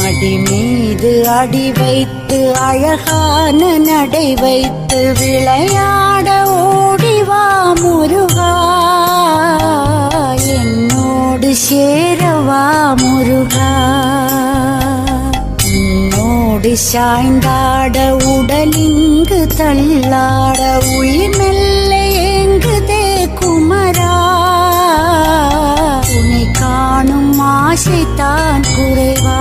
அடி மீது அடி வைத்து அழகான நடை வைத்து விளையாட ஓடிவா முருகா, என்னோடு சேரவா முருகா. உன்னோடு சாய்ந்தாட உடலிங்கு தள்ளாட உயிர் மெல்ல ஏங்குதே குமரா, உன்னை காணும் ஆசைத்தான் குறைவா.